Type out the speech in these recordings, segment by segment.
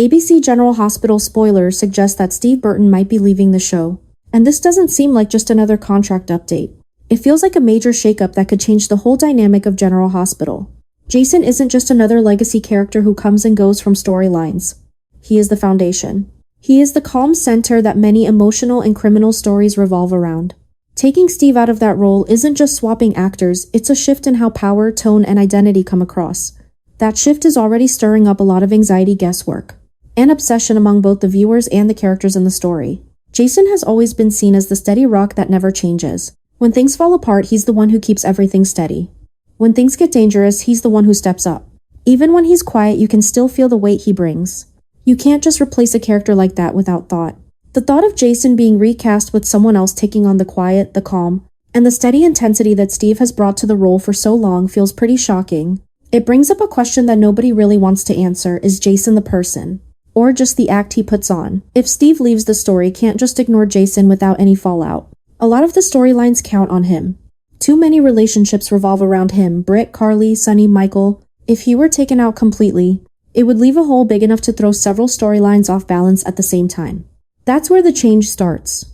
ABC General Hospital spoilers suggest that Steve Burton might be leaving the show. And this doesn't seem like just another contract update. It feels like a major shakeup that could change the whole dynamic of General Hospital. Jason isn't just another legacy character who comes and goes from storylines. He is the foundation. He is the calm center that many emotional and criminal stories revolve around. Taking Steve out of that role isn't just swapping actors, it's a shift in how power, tone, and identity come across. That shift is already stirring up a lot of anxiety, guesswork, and obsession among both the viewers and the characters in the story. Jason has always been seen as the steady rock that never changes. When things fall apart, he's the one who keeps everything steady. When things get dangerous, he's the one who steps up. Even when he's quiet, you can still feel the weight he brings. You can't just replace a character like that without thought. The thought of Jason being recast with someone else taking on the quiet, the calm, and the steady intensity that Steve has brought to the role for so long feels pretty shocking. It brings up a question that nobody really wants to answer: is Jason the person? Or just the act he puts on? If Steve leaves the story, can't just ignore Jason without any fallout. A lot of the storylines count on him. Too many relationships revolve around him: Britt, Carly, Sonny, Michael. If he were taken out completely, it would leave a hole big enough to throw several storylines off balance at the same time. That's where the change starts.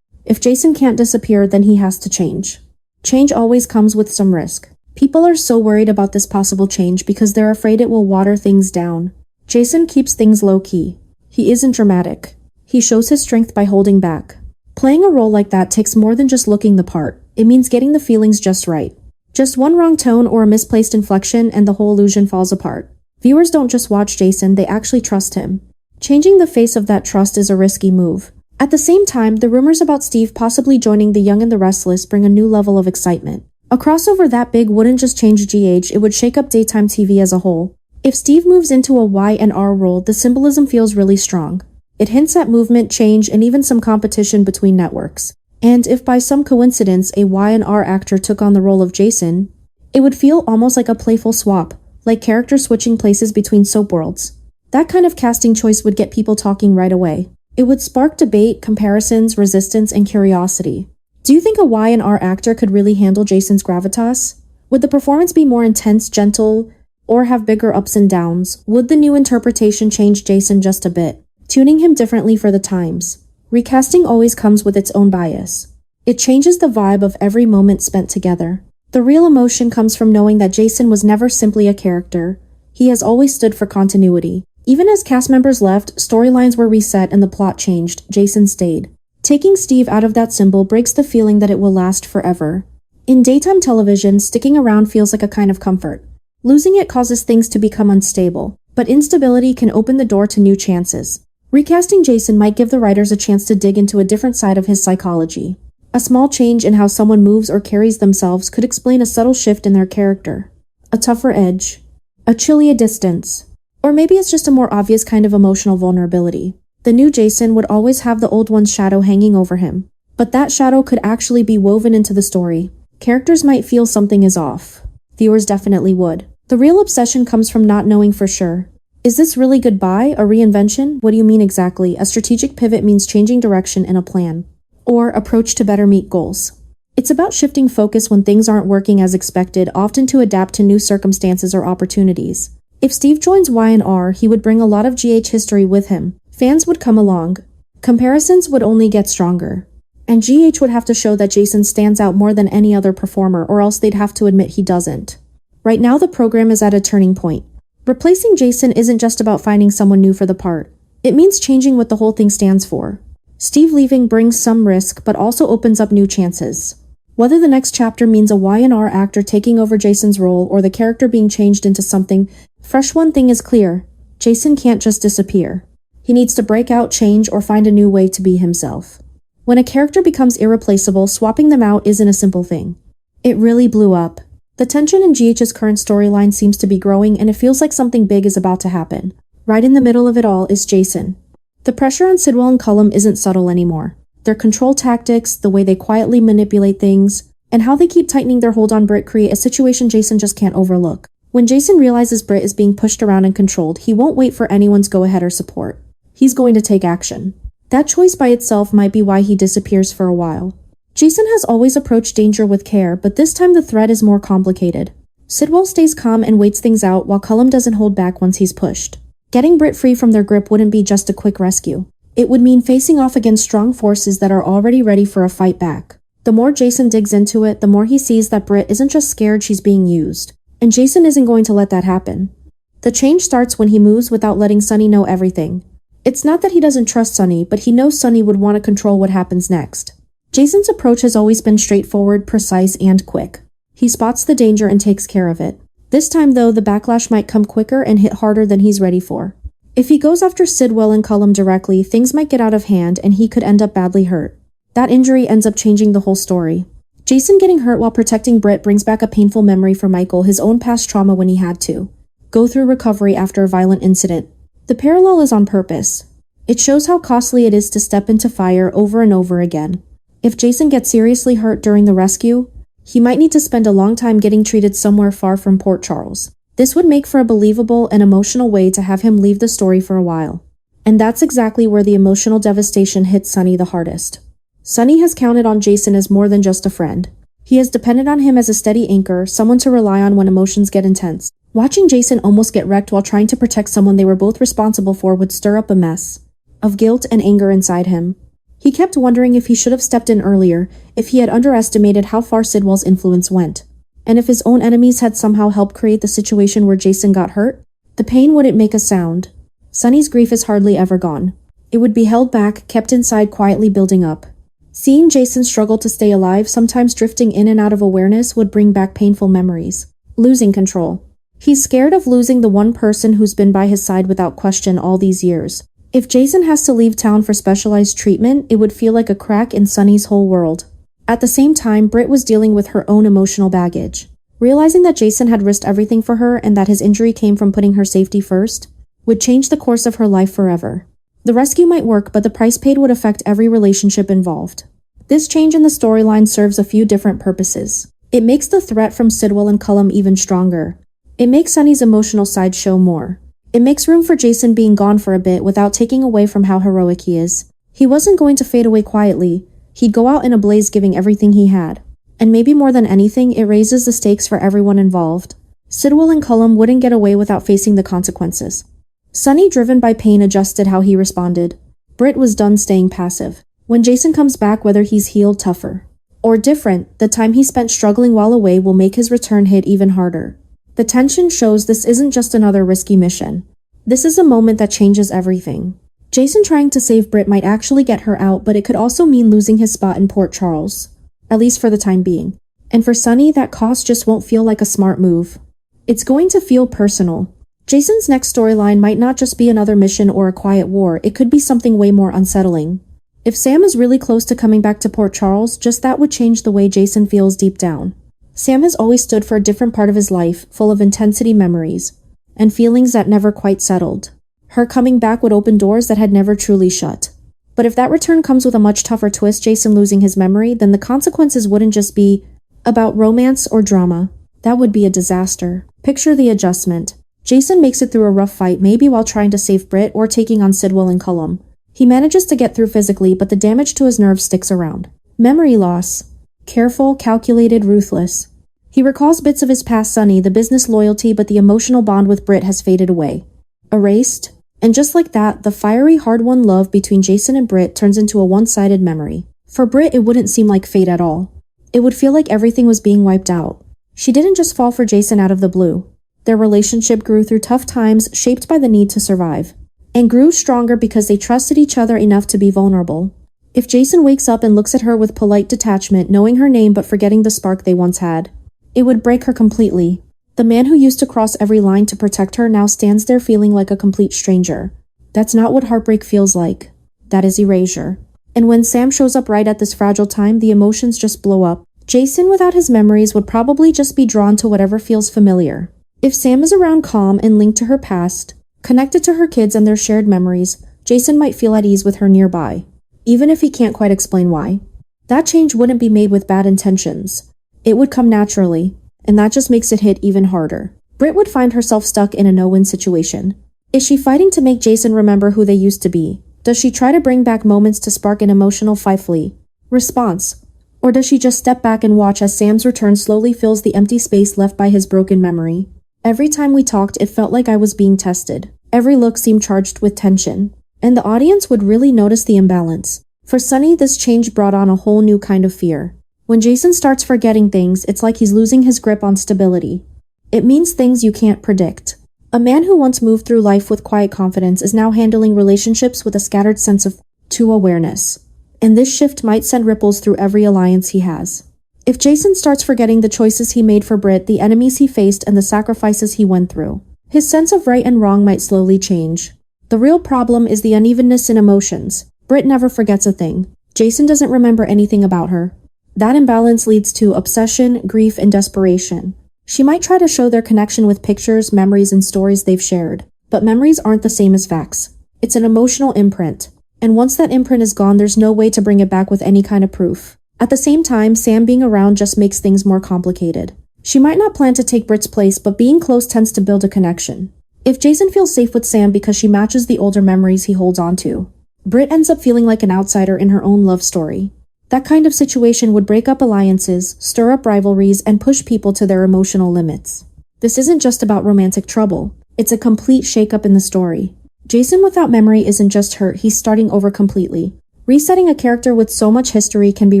If Jason can't disappear, then he has to change. Change always comes with some risk. People are so worried about this possible change because they're afraid it will water things down. Jason keeps things low-key. He isn't dramatic. He shows his strength by holding back. Playing a role like that takes more than just looking the part. It means getting the feelings just right. Just one wrong tone or a misplaced inflection and the whole illusion falls apart. Viewers don't just watch Jason, they actually trust him. Changing the face of that trust is a risky move. At the same time, the rumors about Steve possibly joining The Young and the Restless bring a new level of excitement. A crossover that big wouldn't just change GH, it would shake up daytime TV as a whole. If Steve moves into a Y&R role, the symbolism feels really strong. It hints at movement, change, and even some competition between networks. And if by some coincidence a Y&R actor took on the role of Jason, it would feel almost like a playful swap, like characters switching places between soap worlds. That kind of casting choice would get people talking right away. It would spark debate, comparisons, resistance, and curiosity. Do you think a Y&R actor could really handle Jason's gravitas? Would the performance be more intense, gentle, or have bigger ups and downs? Would the new interpretation change Jason just a bit, tuning him differently for the times? Recasting always comes with its own bias. It changes the vibe of every moment spent together. The real emotion comes from knowing that Jason was never simply a character. He has always stood for continuity. Even as cast members left, storylines were reset and the plot changed, Jason stayed. Taking Steve out of that symbol breaks the feeling that it will last forever. In daytime television, sticking around feels like a kind of comfort. Losing it causes things to become unstable, but instability can open the door to new chances. Recasting Jason might give the writers a chance to dig into a different side of his psychology. A small change in how someone moves or carries themselves could explain a subtle shift in their character. A tougher edge. A chillier distance. Or maybe it's just a more obvious kind of emotional vulnerability. The new Jason would always have the old one's shadow hanging over him. But that shadow could actually be woven into the story. Characters might feel something is off. Viewers definitely would. The real obsession comes from not knowing for sure. Is this really goodbye? A reinvention? What do you mean exactly? A strategic pivot means changing direction in a plan. Or approach to better meet goals. It's about shifting focus when things aren't working as expected, often to adapt to new circumstances or opportunities. If Steve joins Y&R, he would bring a lot of GH history with him. Fans would come along. Comparisons would only get stronger. And GH would have to show that Jason stands out more than any other performer, or else they'd have to admit he doesn't. Right now, the program is at a turning point. Replacing Jason isn't just about finding someone new for the part. It means changing what the whole thing stands for. Steve leaving brings some risk, but also opens up new chances. Whether the next chapter means a Y&R actor taking over Jason's role or the character being changed into something fresh, one thing is clear: Jason can't just disappear. He needs to break out, change, or find a new way to be himself. When a character becomes irreplaceable, swapping them out isn't a simple thing. It really blew up. The tension in GH's current storyline seems to be growing, and it feels like something big is about to happen. Right in the middle of it all is Jason. The pressure on Sidwell and Cullum isn't subtle anymore. Their control tactics, the way they quietly manipulate things, and how they keep tightening their hold on Britt create a situation Jason just can't overlook. When Jason realizes Britt is being pushed around and controlled, he won't wait for anyone's go-ahead or support. He's going to take action. That choice by itself might be why he disappears for a while. Jason has always approached danger with care, but this time the threat is more complicated. Sidwell stays calm and waits things out, while Cullum doesn't hold back once he's pushed. Getting Britt free from their grip wouldn't be just a quick rescue. It would mean facing off against strong forces that are already ready for a fight back. The more Jason digs into it, the more he sees that Britt isn't just scared, she's being used. And Jason isn't going to let that happen. The change starts when he moves without letting Sunny know everything. It's not that he doesn't trust Sunny, but he knows Sunny would want to control what happens next. Jason's approach has always been straightforward, precise, and quick. He spots the danger and takes care of it. This time though, the backlash might come quicker and hit harder than he's ready for. If he goes after Sidwell and Cullum directly, things might get out of hand and he could end up badly hurt. That injury ends up changing the whole story. Jason getting hurt while protecting Britt brings back a painful memory for Michael, his own past trauma when he had to go through recovery after a violent incident. The parallel is on purpose. It shows how costly it is to step into fire over and over again. If Jason gets seriously hurt during the rescue, he might need to spend a long time getting treated somewhere far from Port Charles. This would make for a believable and emotional way to have him leave the story for a while. And that's exactly where the emotional devastation hits Sunny the hardest. Sunny has counted on Jason as more than just a friend. He has depended on him as a steady anchor, someone to rely on when emotions get intense. Watching Jason almost get wrecked while trying to protect someone they were both responsible for would stir up a mess of guilt and anger inside him. He kept wondering if he should have stepped in earlier, if he had underestimated how far Sidwell's influence went, and if his own enemies had somehow helped create the situation where Jason got hurt. The pain wouldn't make a sound. Sunny's grief is hardly ever gone. It would be held back, kept inside, quietly building up. Seeing Jason struggle to stay alive, sometimes drifting in and out of awareness, would bring back painful memories. Losing control. He's scared of losing the one person who's been by his side without question all these years. If Jason has to leave town for specialized treatment, it would feel like a crack in Sunny's whole world. At the same time, Britt was dealing with her own emotional baggage. Realizing that Jason had risked everything for her and that his injury came from putting her safety first, would change the course of her life forever. The rescue might work, but the price paid would affect every relationship involved. This change in the storyline serves a few different purposes. It makes the threat from Sidwell and Cullum even stronger. It makes Sunny's emotional side show more. It makes room for Jason being gone for a bit without taking away from how heroic he is. He wasn't going to fade away quietly. He'd go out in a blaze giving everything he had. And maybe more than anything, it raises the stakes for everyone involved. Sidwell and Cullum wouldn't get away without facing the consequences. Sunny, driven by pain, adjusted how he responded. Britt was done staying passive. When Jason comes back, whether he's healed, tougher, or different, the time he spent struggling while away will make his return hit even harder. The tension shows this isn't just another risky mission. This is a moment that changes everything. Jason trying to save Britt might actually get her out, but it could also mean losing his spot in Port Charles. At least for the time being. And for Sunny, that cost just won't feel like a smart move. It's going to feel personal. Jason's next storyline might not just be another mission or a quiet war, it could be something way more unsettling. If Sam is really close to coming back to Port Charles, just that would change the way Jason feels deep down. Sam has always stood for a different part of his life, full of intensity, memories, and feelings that never quite settled. Her coming back would open doors that had never truly shut. But if that return comes with a much tougher twist, Jason losing his memory, then the consequences wouldn't just be about romance or drama. That would be a disaster. Picture the adjustment. Jason makes it through a rough fight, maybe while trying to save Britt or taking on Sidwell and Cullum. He manages to get through physically, but the damage to his nerves sticks around. Memory loss. Careful, calculated, ruthless. He recalls bits of his past Sunny, the business loyalty, but the emotional bond with Britt has faded away. Erased. And just like that, the fiery, hard-won love between Jason and Britt turns into a one-sided memory. For Britt, it wouldn't seem like fate at all. It would feel like everything was being wiped out. She didn't just fall for Jason out of the blue. Their relationship grew through tough times, shaped by the need to survive. And grew stronger because they trusted each other enough to be vulnerable. If Jason wakes up and looks at her with polite detachment, knowing her name but forgetting the spark they once had, it would break her completely. The man who used to cross every line to protect her now stands there feeling like a complete stranger. That's not what heartbreak feels like. That is erasure. And when Sam shows up right at this fragile time, the emotions just blow up. Jason, without his memories, would probably just be drawn to whatever feels familiar. If Sam is around, calm and linked to her past, connected to her kids and their shared memories, Jason might feel at ease with her nearby, even if he can't quite explain why. That change wouldn't be made with bad intentions. It would come naturally, and that just makes it hit even harder. Britt would find herself stuck in a no-win situation. Is she fighting to make Jason remember who they used to be? Does she try to bring back moments to spark an emotional fifely response? Or does she just step back and watch as Sam's return slowly fills the empty space left by his broken memory? Every time we talked, it felt like I was being tested. Every look seemed charged with tension, and the audience would really notice the imbalance. For Sunny, this change brought on a whole new kind of fear. When Jason starts forgetting things, it's like he's losing his grip on stability. It means things you can't predict. A man who once moved through life with quiet confidence is now handling relationships with a scattered sense of awareness. And this shift might send ripples through every alliance he has. If Jason starts forgetting the choices he made for Britt, the enemies he faced, and the sacrifices he went through, his sense of right and wrong might slowly change. The real problem is the unevenness in emotions. Britt never forgets a thing. Jason doesn't remember anything about her. That imbalance leads to obsession, grief, and desperation. She might try to show their connection with pictures, memories, and stories they've shared. But memories aren't the same as facts. It's an emotional imprint. And once that imprint is gone, there's no way to bring it back with any kind of proof. At the same time, Sam being around just makes things more complicated. She might not plan to take Britt's place, but being close tends to build a connection. If Jason feels safe with Sam because she matches the older memories he holds onto, Britt ends up feeling like an outsider in her own love story. That kind of situation would break up alliances, stir up rivalries, and push people to their emotional limits. This isn't just about romantic trouble. It's a complete shakeup in the story. Jason without memory isn't just hurt, he's starting over completely. Resetting a character with so much history can be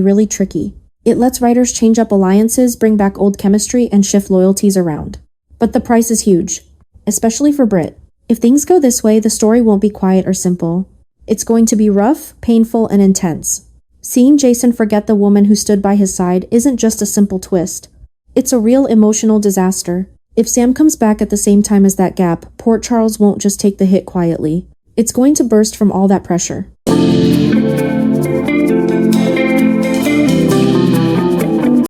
really tricky. It lets writers change up alliances, bring back old chemistry, and shift loyalties around. But the price is huge, especially for Britt. If things go this way, the story won't be quiet or simple. It's going to be rough, painful, and intense. Seeing Jason forget the woman who stood by his side isn't just a simple twist. It's a real emotional disaster. If Sam comes back at the same time as that gap, Port Charles won't just take the hit quietly. It's going to burst from all that pressure.